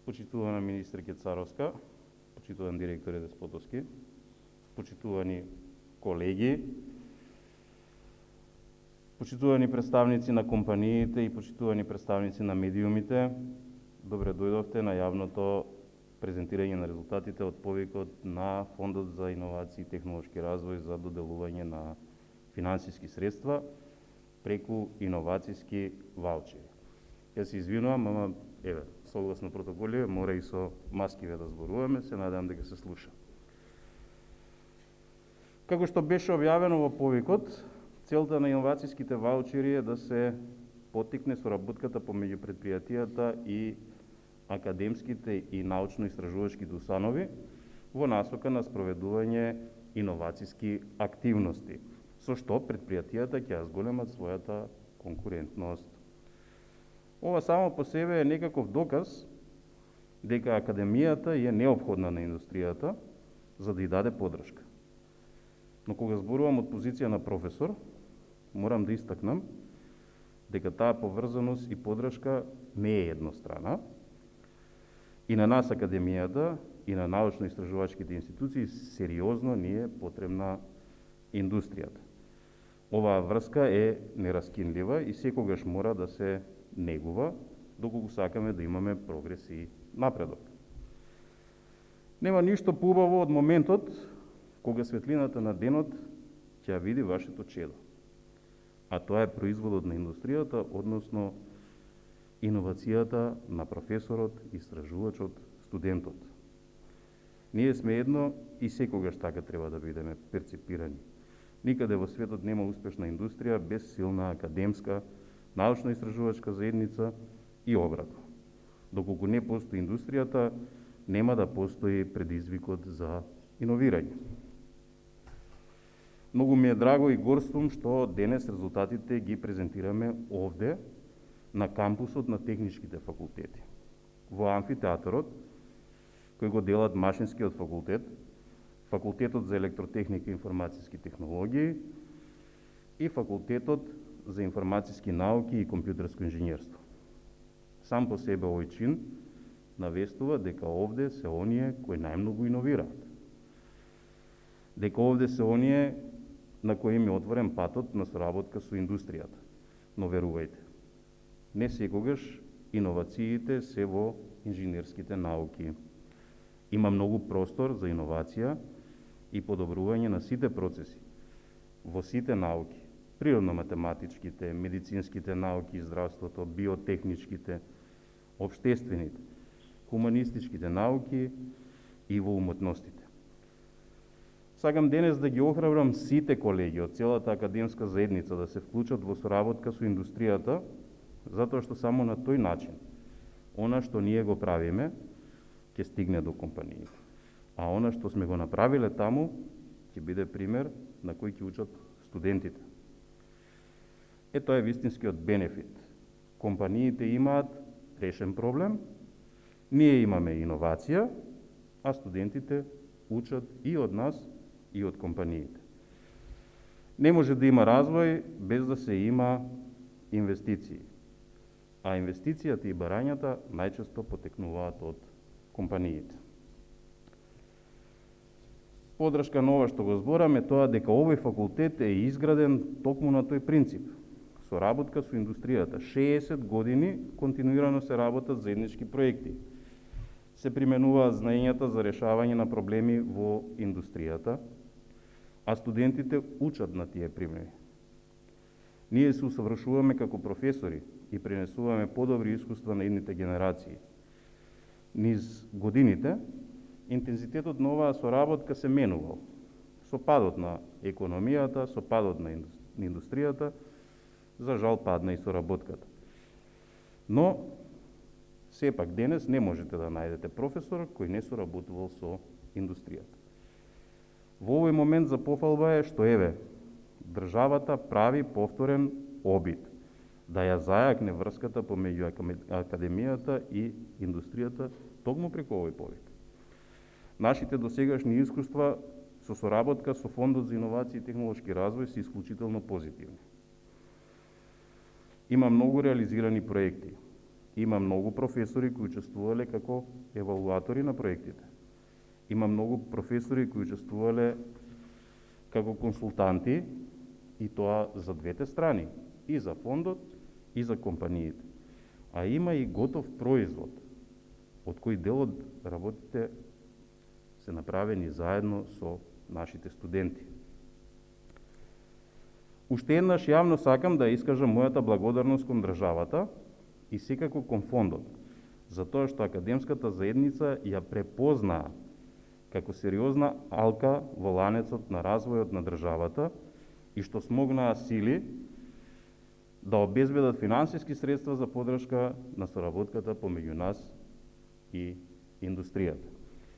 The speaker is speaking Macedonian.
почитувана министерке Царовска, почитуван директоре Деспотовски, почитувани колеги, почитувани представници на компаниите и почитувани представници на медиумите, добре дојдовте на јавното презентирање на резултатите од повикот на Фондот за иновации и технолошки развој за доделување на финансиски средства преку иновацијски ваучери. Ја се извинувам, ама еве, согласно протоколи, мора и со маскиве да зборуваме, се надевам дека се слуша. Како што беше објавено во повикот, целта на иновацијските ваучери е да се поттикне соработката помеѓу предпријатијата и академските и научно-истражувачките установи во насока на спроведување иновацијски активности, со што предпријатијата ќе ја зголемат својата конкурентност. Ова само по себе е некаков доказ дека академијата е неопходна на индустријата за да ја даде подршка. Но кога зборувам од позиција на професор, морам да истакнам дека таа поврзаност и подршка не е еднострана. И на нас академијата и на научно-истражувачките институции сериозно ни е потребна индустријата. Оваа врска е нераскинлива и секогаш мора да се негува доколку сакаме да имаме прогрес и напредок. Нема ништо поубаво од моментот кога светлината на денот ќе ја види вашето чедо. А тоа е производот на индустријата, односно иновацијата на професорот, истражувачот, студентот. Ние сме едно и секогаш така треба да бидеме перцепирани. Никаде во светот нема успешна индустрија без силна академска, научно-истражувачка заедница и обратно. Доколку не постои индустријата, нема да постои предизвикот за иновирање. Многу ми е драго и горствум што денес резултатите ги презентираме овде на кампусот на техничките факултети. Во амфитеатарот, кој го делат Машинскиот факултет, Факултетот за електротехника и информацијски технологии и Факултетот за информацијски науки и компјутерско инженерство. Сам по себе овој чин навестува дека овде се оние кои најмногу иновираат. Дека овде се оние на кои им е отворен патот на соработка со индустријата. Но верувајте, не секогаш иновациите се во инженерските науки. Има многу простор за иновација и подобрување на сите процеси во сите науки, природно-математичките, медицинските науки и здравството, биотехничките, општествените, хуманистичките науки и во уметностите. Сакам денес да ги охрабрам сите колеги од целата академска заедница да се вклучат во соработка со индустријата, затоа што само на тој начин она што ние го правиме ќе стигне до компаниите. А она што сме го направиле таму ќе биде пример на кој ќе учат студентите. Тоа е вистинскиот бенефит. Компаниите имаат решен проблем, ние имаме иновација, а студентите учат и од нас и од компаниите. Не може да има развој без да се има инвестиции. А инвестицијата и барањата најчесто потекнуваат од компаниите. Подршка на ова што го збораме тоа дека овој факултет е изграден токму на тој принцип. Соработка со индустријата. 60 години континуирано се работат заеднички проекти. Се применуваат знаењата за решавање на проблеми во индустријата, а студентите учат на тие примери. Ние се усавршуваме како професори и пренесуваме подобри искуства на идните генерации. Низ годините, интензитетот на оваа соработка се менувал. Со падот на економијата, со падот на индустријата, за жал падна и соработката. Но, сепак денес не можете да најдете професор кој не соработувал со индустријата. Во овој момент за пофалба е што еве, државата прави повторен обид да ја зајакне врската помеѓу академијата и индустријата токму преку овој повик. Нашите досегашни искуства со соработка со Фондот за иновации и технолошки развој се исклучително позитивни. Има многу реализирани проекти, Има многу професори кои учествувале како евалуатори на проектите. Има многу професори кои учествувале како консултанти, и тоа за двете страни, и за фондот, и за компаниите. А има и готов производ, од кој дел од работите се направени заедно со нашите студенти. Уште еднаш јавно сакам да искажам мојата благодарност кон државата и секако кон фондот, за тоа што академската заедница ја препознаа како сериозна алка во ланецот на развојот на државата и што смогнаа сили да обезбедат финансиски средства за поддршка на соработката помеѓу нас и индустријата.